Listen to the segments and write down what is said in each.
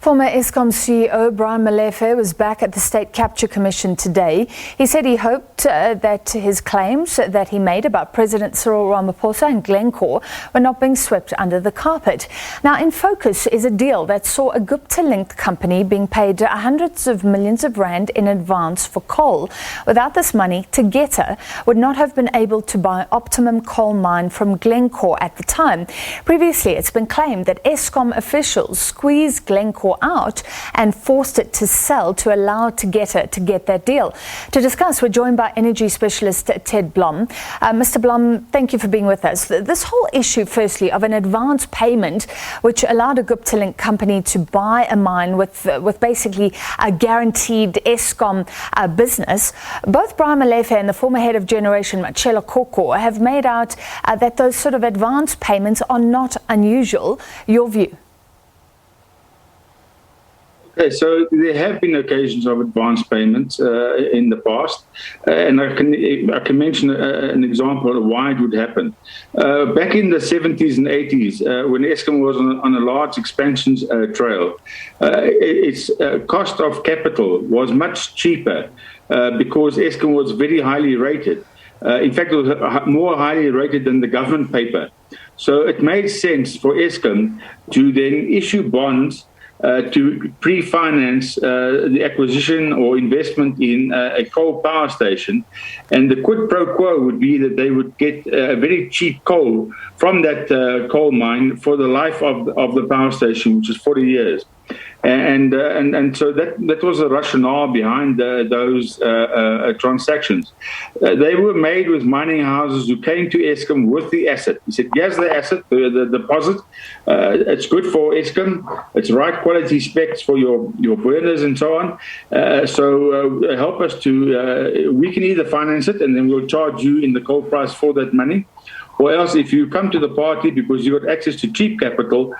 Former Eskom CEO Molefe was back at the State Capture Commission today. He said he hoped that his claims that he made about President Cyril Ramaphosa and Glencore were not being swept under the carpet. Now, in focus is a deal that saw a Gupta-linked company being paid hundreds of millions of rand in advance for coal. Without this money, Tegeta would not have been able to buy Optimum coal mine from Glencore at the time. Previously, it's been claimed that Eskom officials squeezed Glencore out and forced it to sell to allow Tegeta to get that deal. To discuss, we're joined by energy specialist Ted Blom. Mr. Blom, thank you for being with us. This whole issue, firstly, of an advance payment which allowed a Gupta-linked company to buy a mine with basically a guaranteed Eskom business. Both Molefe and the former head of generation, Cyril, have made out that those sort of advance payments are not unusual. Your view? Okay, so there have been occasions of advance payments in the past, and I can mention an example of why it would happen. Back in the 70s and 80s, when Eskom was on a large expansion trail, its cost of capital was much cheaper because Eskom was very highly rated. In fact, it was more highly rated than the government paper. So it made sense for Eskom to then issue bonds to pre-finance the acquisition or investment in a coal power station. And the quid pro quo would be that they would get very cheap coal from that coal mine for the life of the power station, which is 40 years. And so that was the rationale behind those transactions. They were made with mining houses who came to Eskom with the asset. He said, here's the asset, the deposit. It's good for Eskom. It's right quality specs for your burners and so on. So help us to, we can either finance it and then we'll charge you in the coal price for that money. Or else, if you come to the party because you got access to cheap capital,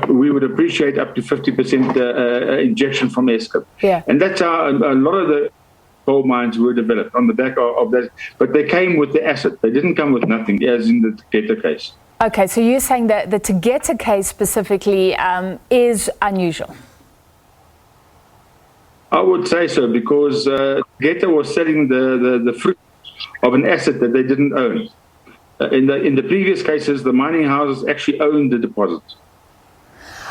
we would appreciate up to 50% injection from Eskom. Yeah. And that's how a lot of the coal mines were developed on the back of that. But they came with the asset. They didn't come with nothing, as in the Tegeta case. Okay, so you're saying that the Tegeta case specifically is unusual? I would say so, because Tegeta was selling the fruit of an asset that they didn't own. In the previous cases, the mining houses actually owned the deposits.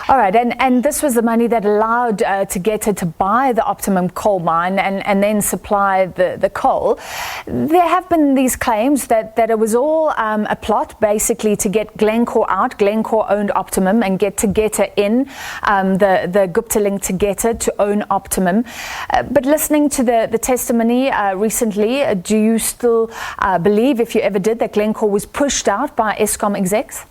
All right, and this was the money that allowed Tegeta to buy the Optimum coal mine and then supply the coal. There have been these claims that it was all a plot basically to get Glencore out. Glencore owned Optimum and get Tegeta in, the Gupta-linked Tegeta to own Optimum. But listening to the testimony recently, do you still believe, if you ever did, that Glencore was pushed out by Eskom execs?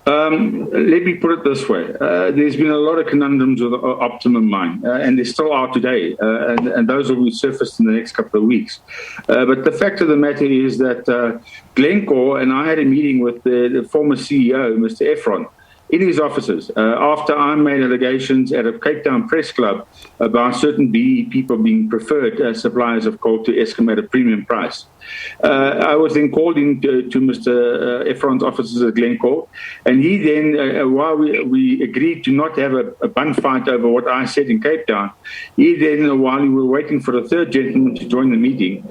Let me put it this way. There's been a lot of conundrums with the Optimum Mine, and there still are today, and those will be surfaced in the next couple of weeks. But the fact of the matter is that Glencore, and I had a meeting with the former CEO, Mr. Efron, in his offices, after I made allegations at a Cape Town press club about certain BE people being preferred suppliers of coal to Eskom at a premium price. I was then called in to Mr. Efron's offices at Glencore, and he then, while we agreed to not have a bun fight over what I said in Cape Town, he then, while we were waiting for the third gentleman to join the meeting,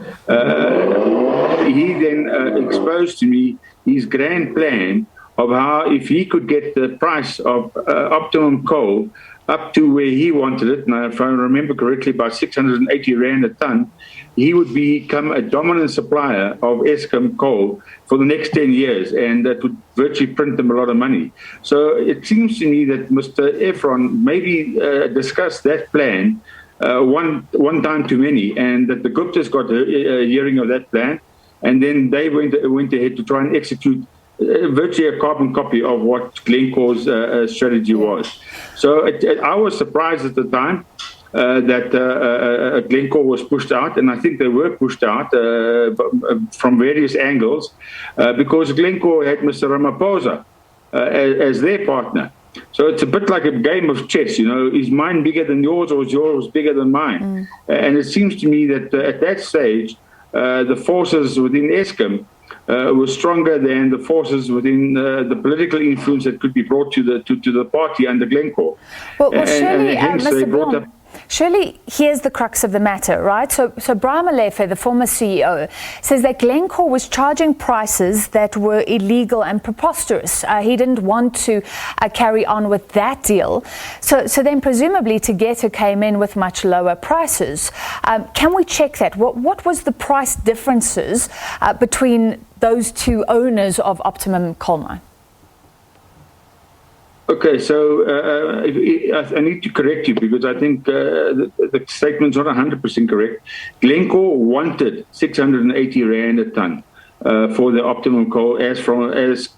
he then exposed to me his grand plan of how, if he could get the price of Optimum coal up to where he wanted it, now if I remember correctly, about 680 Rand a ton, he would become a dominant supplier of Eskom coal for the next 10 years, and that would virtually print them a lot of money. So it seems to me that Mr. Efron maybe discussed that plan one time too many, and that the Guptas got a hearing of that plan, and then they went ahead to try and execute virtually a carbon copy of what Glencore's strategy was. So I was surprised at the time that Glencore was pushed out, and I think they were pushed out from various angles because Glencore had Mr. Ramaphosa as their partner. So it's a bit like a game of chess, you know, is mine bigger than yours or is yours bigger than mine? And it seems to me that at that stage, the forces within Eskom was stronger than the forces within the political influence that could be brought to the party under Glencore. Well, surely, hence Mr. they brought Blom, up. surely here's the crux of the matter, right? So Brian Molefe, the former CEO, says that Glencore was charging prices that were illegal and preposterous. He didn't want to carry on with that deal. So then presumably Tegeta came in with much lower prices. Can we check that? What was the price differences between those two owners of Optimum Coal Mine? Okay, so I need to correct you because I think the statement's not 100% correct. Glencore wanted 680 Rand a ton for the Optimum coal as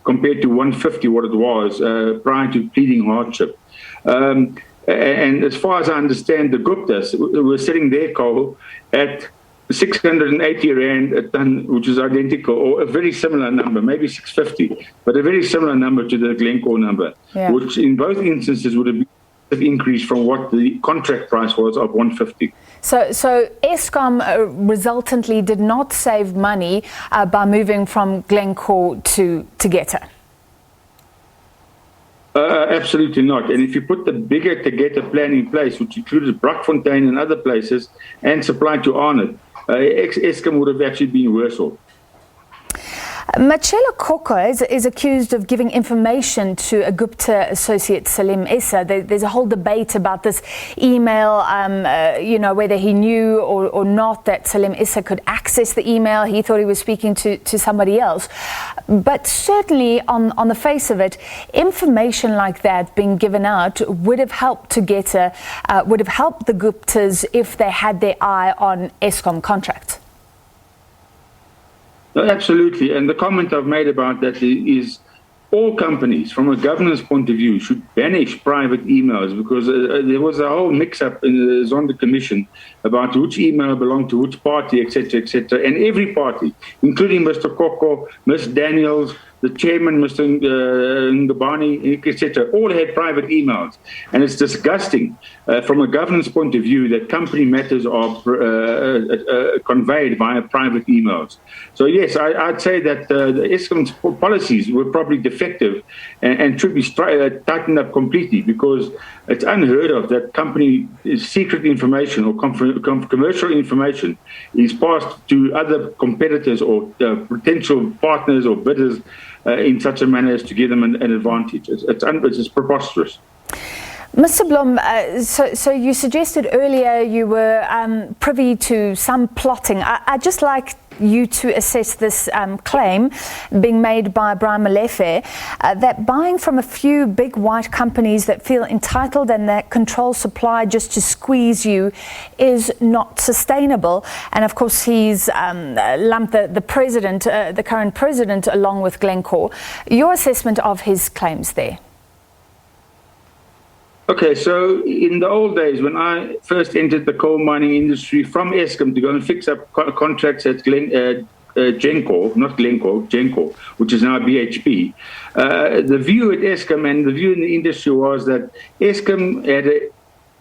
compared to 150 what it was prior to pleading hardship. And as far as I understand, the Guptas were selling their coal at 680 Rand a ton, which is identical, or a very similar number, maybe 650, but a very similar number to the Glencore number, which in both instances would have been an increase from what the contract price was of 150. So Eskom resultantly did not save money by moving from Glencore to Tegeta. Absolutely not. And if you put the bigger Tegeta plan in place, which included Brakfontein and other places, and supply to Arnott, Eskom would have actually been worse off. Machela Koko is accused of giving information to a Gupta associate, Salim Issa. There's a whole debate about this email, whether he knew or not that Salim Issa could access the email. He thought he was speaking to somebody else. But certainly on the face of it, information like that being given out would have helped Tegeta, would have helped the Guptas if they had their eye on Eskom contracts. Absolutely. And the comment I've made about that is all companies, from a governance point of view, should banish private emails because there was a whole mix-up in the Zonda Commission about which email belonged to which party, etc., etc. And every party, including Mr. Koko, Ms. Daniels, the chairman, Mr. Ngabani, etc., all had private emails. And it's disgusting from a governance point of view that company matters are conveyed via private emails. So, yes, I'd say that the Eskom's policies were probably defective and should be tightened up completely because it's unheard of that company secret information or commercial information is passed to other competitors or potential partners or bidders in such a manner as to give them an advantage. It's preposterous. Mr. Blom, so you suggested earlier you were privy to some plotting. I'd just like you to assess this claim being made by Brian Molefe that buying from a few big white companies that feel entitled and that control supply just to squeeze you is not sustainable. And of course, he's lumped the president, the current president, along with Glencore. Your assessment of his claims there? Okay, so in the old days, when I first entered the coal mining industry from Eskom to go and fix up contracts at Glencore, not Glencore, Glencore, which is now BHP, the view at Eskom and the view in the industry was that Eskom had an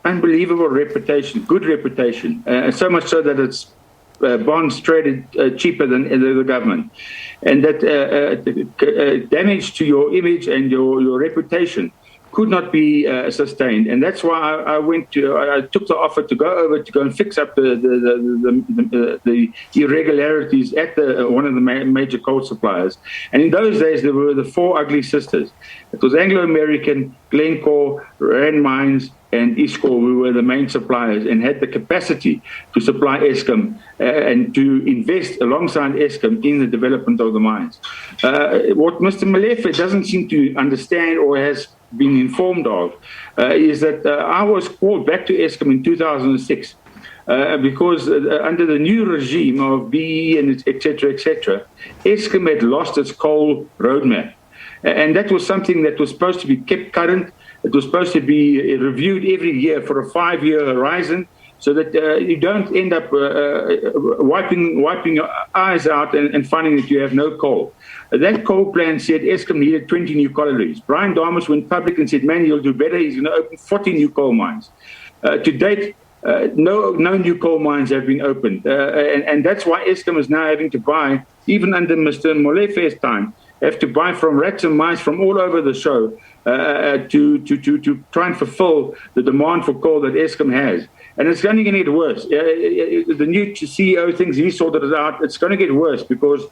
unbelievable reputation, good reputation, so much so that its bonds traded cheaper than the government. And that damage to your image and your reputation could not be sustained, and that's why I took the offer to go and fix up the irregularities at one of the major coal suppliers. And in those days, there were the four ugly sisters. It was Anglo American, Glencore, Rand Mines, and Eskom, who were the main suppliers and had the capacity to supply Eskom and to invest alongside Eskom in the development of the mines. What Mr. Molefe doesn't seem to understand or has been informed of is that I was called back to Eskom in 2006 because under the new regime of BE and et cetera, Eskom had lost its coal roadmap. And that was something that was supposed to be kept current. It was supposed to be reviewed every year for a 5-year horizon so that you don't end up wiping your eyes out and finding that you have no coal. That coal plan said Eskom needed 20 new collieries. Brian Damas went public and said, man, he'll do better. He's going to open 40 new coal mines. To date, No new coal mines have been opened. And that's why Eskom is now having to buy, even under Mr. Molefe's time, have to buy from rats and mice from all over the show to try and fulfill the demand for coal that Eskom has. And it's going to get worse. The new CEO thinks he sorted it out. It's going to get worse because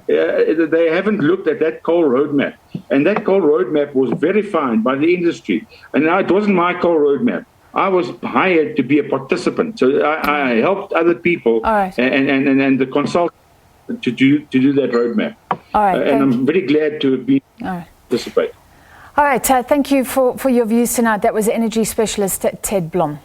they haven't looked at that coal roadmap. And that coal roadmap was verified by the industry. And now it wasn't my coal roadmap. I was hired to be a participant. So I helped other people and the consultant to do that roadmap. All right, and I'm very glad to be participate. All right, thank you for your views tonight. That was Energy Specialist Ted Blom.